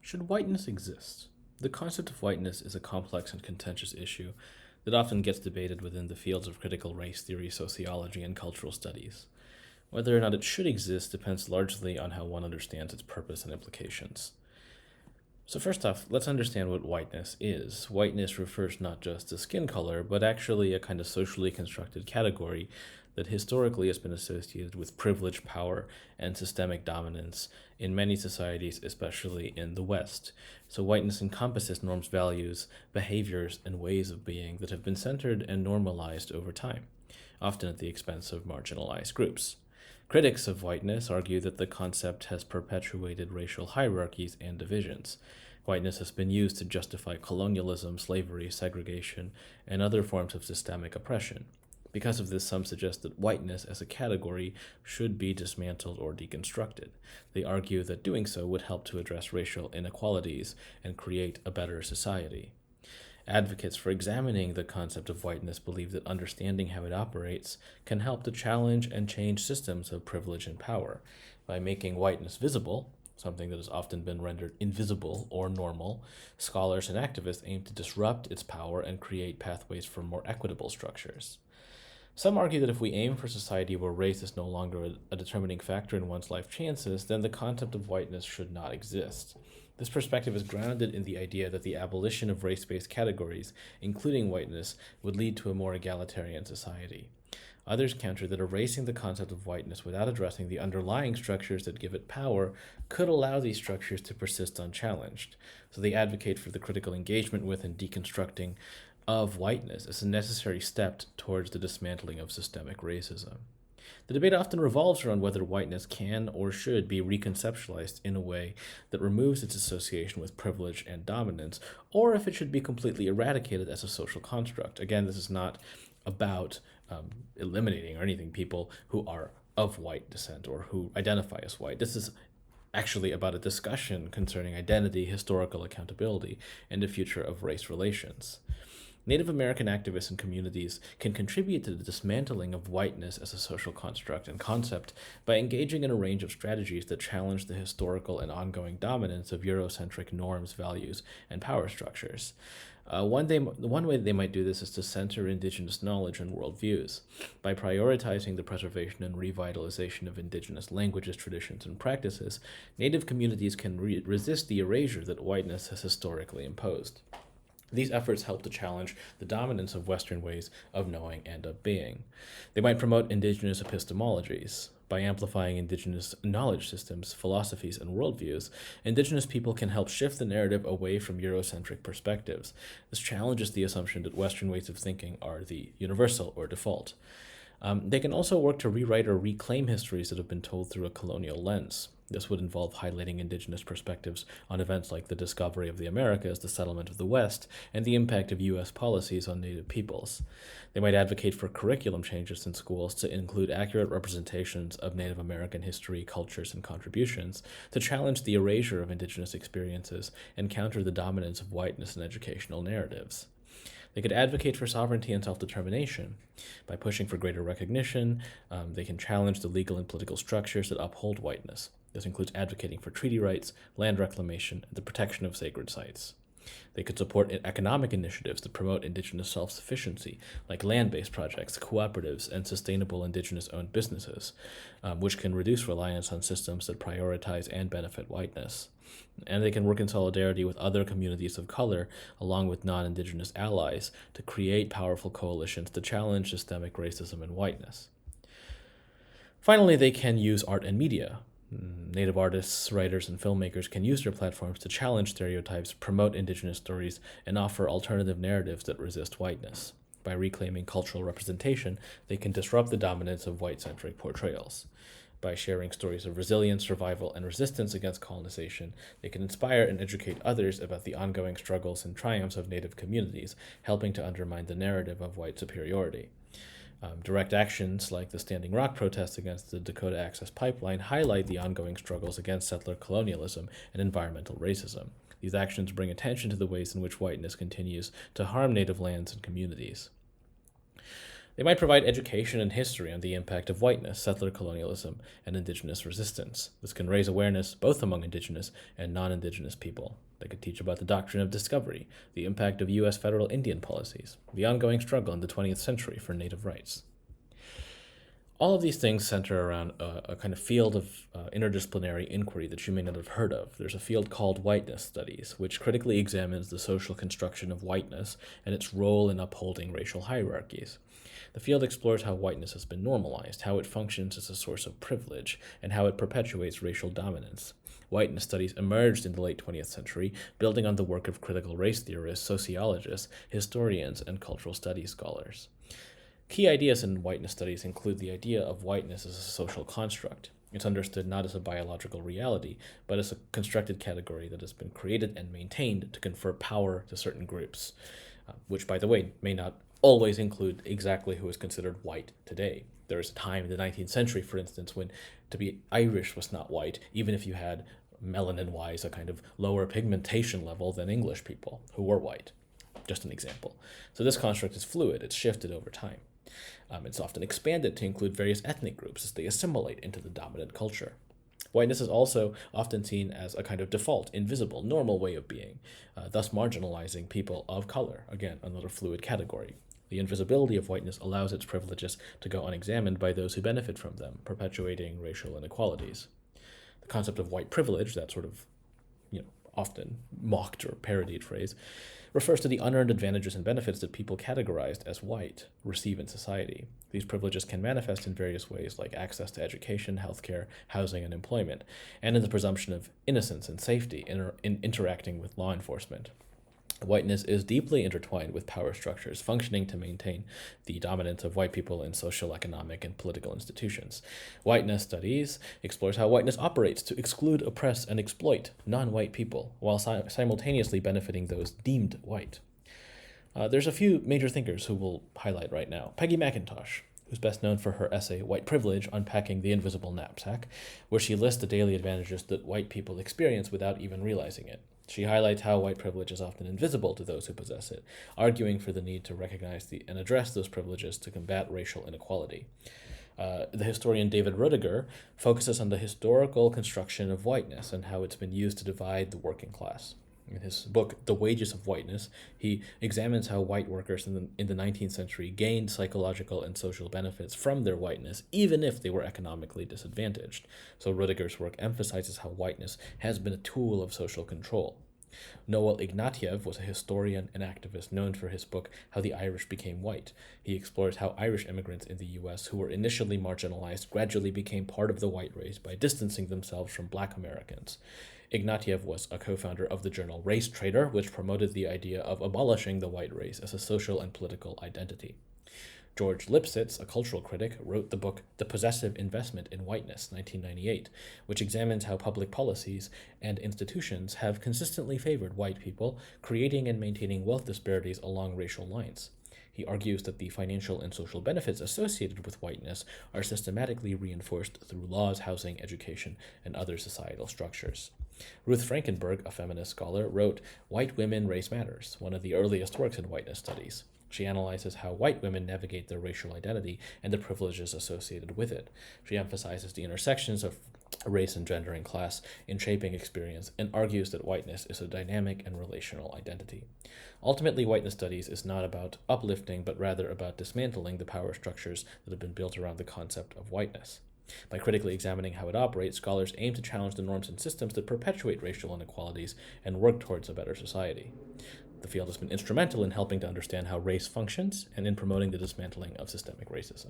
Should whiteness exist? The concept of whiteness is a complex and contentious issue that often gets debated within the fields of critical race theory, sociology, and cultural studies. Whether or not it should exist depends largely on how one understands its purpose and implications. So first off, let's understand what whiteness is. Whiteness refers not just to skin color, but actually a kind of socially constructed category that historically has been associated with privilege, power, and systemic dominance in many societies, especially in the West. So whiteness encompasses norms, values, behaviors, and ways of being that have been centered and normalized over time, often at the expense of marginalized groups. Critics of whiteness argue that the concept has perpetuated racial hierarchies and divisions. Whiteness has been used to justify colonialism, slavery, segregation, and other forms of systemic oppression. Because of this, some suggest that whiteness as a category should be dismantled or deconstructed. They argue that doing so would help to address racial inequalities and create a better society. Advocates for examining the concept of whiteness believe that understanding how it operates can help to challenge and change systems of privilege and power. By making whiteness visible, something that has often been rendered invisible or normal, scholars and activists aim to disrupt its power and create pathways for more equitable structures. Some argue that if we aim for a society where race is no longer a determining factor in one's life chances, then the concept of whiteness should not exist. This perspective is grounded in the idea that the abolition of race-based categories, including whiteness, would lead to a more egalitarian society. Others counter that erasing the concept of whiteness without addressing the underlying structures that give it power could allow these structures to persist unchallenged. So they advocate for the critical engagement with and deconstructing of whiteness as a necessary step towards the dismantling of systemic racism. The debate often revolves around whether whiteness can or should be reconceptualized in a way that removes its association with privilege and dominance, or if it should be completely eradicated as a social construct. Again, this is not about eliminating or anything people who are of white descent or who identify as white. This is actually about a discussion concerning identity, historical accountability, and the future of race relations. Native American activists and communities can contribute to the dismantling of whiteness as a social construct and concept by engaging in a range of strategies that challenge the historical and ongoing dominance of Eurocentric norms, values, and power structures. One way they might do this is to center Indigenous knowledge and worldviews. By prioritizing the preservation and revitalization of Indigenous languages, traditions, and practices, Native communities can resist the erasure that whiteness has historically imposed. These efforts help to challenge the dominance of Western ways of knowing and of being. They might promote Indigenous epistemologies. By amplifying Indigenous knowledge systems, philosophies, and worldviews, Indigenous people can help shift the narrative away from Eurocentric perspectives. This challenges the assumption that Western ways of thinking are the universal or default. They can also work to rewrite or reclaim histories that have been told through a colonial lens. This would involve highlighting Indigenous perspectives on events like the discovery of the Americas, the settlement of the West, and the impact of U.S. policies on Native peoples. They might advocate for curriculum changes in schools to include accurate representations of Native American history, cultures, and contributions, to challenge the erasure of Indigenous experiences and counter the dominance of whiteness in educational narratives. They could advocate for sovereignty and self-determination. By pushing for greater recognition, they can challenge the legal and political structures that uphold whiteness. This includes advocating for treaty rights, land reclamation, and the protection of sacred sites. They could support economic initiatives that promote Indigenous self-sufficiency, like land-based projects, cooperatives, and sustainable Indigenous-owned businesses, which can reduce reliance on systems that prioritize and benefit whiteness. And they can work in solidarity with other communities of color, along with non-Indigenous allies, to create powerful coalitions to challenge systemic racism and whiteness. Finally, they can use art and media. Native artists, writers, and filmmakers can use their platforms to challenge stereotypes, promote Indigenous stories, and offer alternative narratives that resist whiteness. By reclaiming cultural representation, they can disrupt the dominance of white-centric portrayals. By sharing stories of resilience, survival, and resistance against colonization, they can inspire and educate others about the ongoing struggles and triumphs of Native communities, helping to undermine the narrative of white superiority. Direct actions like the Standing Rock protests against the Dakota Access Pipeline highlight the ongoing struggles against settler colonialism and environmental racism. These actions bring attention to the ways in which whiteness continues to harm Native lands and communities. They might provide education and history on the impact of whiteness, settler colonialism, and indigenous resistance. This can raise awareness both among indigenous and non-indigenous people. They could teach about the doctrine of discovery, the impact of U.S. federal Indian policies, the ongoing struggle in the 20th century for native rights. All of these things center around a kind of field of interdisciplinary inquiry that you may not have heard of. There's a field called Whiteness Studies, which critically examines the social construction of whiteness and its role in upholding racial hierarchies. The field explores how whiteness has been normalized, how it functions as a source of privilege, and how it perpetuates racial dominance. Whiteness studies emerged in the late 20th century, building on the work of critical race theorists, sociologists, historians, and cultural studies scholars. Key ideas in whiteness studies include the idea of whiteness as a social construct. It's understood not as a biological reality, but as a constructed category that has been created and maintained to confer power to certain groups, which, by the way, may not always include exactly who is considered white today. There was a time in the 19th century, for instance, when to be Irish was not white, even if you had melanin-wise a kind of lower pigmentation level than English people who were white. Just an example. So this construct is fluid. It's shifted over time. It's often expanded to include various ethnic groups as they assimilate into the dominant culture. Whiteness is also often seen as a kind of default, invisible, normal way of being, thus marginalizing people of color, again, another fluid category. The invisibility of whiteness allows its privileges to go unexamined by those who benefit from them, perpetuating racial inequalities. The concept of white privilege, that sort of often mocked or parodied phrase, refers to the unearned advantages and benefits that people categorized as white receive in society. These privileges can manifest in various ways, like access to education, healthcare, housing, and employment, and in the presumption of innocence and safety in interacting with law enforcement. Whiteness is deeply intertwined with power structures functioning to maintain the dominance of white people in social, economic, and political institutions. Whiteness Studies explores how whiteness operates to exclude, oppress, and exploit non-white people, while simultaneously benefiting those deemed white. There's a few major thinkers who we'll highlight right now. Peggy McIntosh, who's best known for her essay White Privilege, Unpacking the Invisible Knapsack, where she lists the daily advantages that white people experience without even realizing it. She highlights how white privilege is often invisible to those who possess it, arguing for the need to recognize and address those privileges to combat racial inequality. The historian David Roediger focuses on the historical construction of whiteness and how it's been used to divide the working class. In his book, The Wages of Whiteness, he examines how white workers in the 19th century gained psychological and social benefits from their whiteness, even if they were economically disadvantaged. So Roediger's work emphasizes how whiteness has been a tool of social control. Noel Ignatiev was a historian and activist known for his book, How the Irish Became White. He explores how Irish immigrants in the U.S. who were initially marginalized gradually became part of the white race by distancing themselves from Black Americans. Ignatiev was a co-founder of the journal Race Trader, which promoted the idea of abolishing the white race as a social and political identity. George Lipsitz, a cultural critic, wrote the book The Possessive Investment in Whiteness, 1998, which examines how public policies and institutions have consistently favored white people, creating and maintaining wealth disparities along racial lines. He argues that the financial and social benefits associated with whiteness are systematically reinforced through laws, housing, education, and other societal structures. Ruth Frankenberg, a feminist scholar, wrote White Women, Race Matters, one of the earliest works in whiteness studies. She analyzes how white women navigate their racial identity and the privileges associated with it. She emphasizes the intersections of race and gender and class in shaping experience and argues that whiteness is a dynamic and relational identity. Ultimately, whiteness studies is not about uplifting, but rather about dismantling the power structures that have been built around the concept of whiteness. By critically examining how it operates, scholars aim to challenge the norms and systems that perpetuate racial inequalities and work towards a better society. The field has been instrumental in helping to understand how race functions and in promoting the dismantling of systemic racism.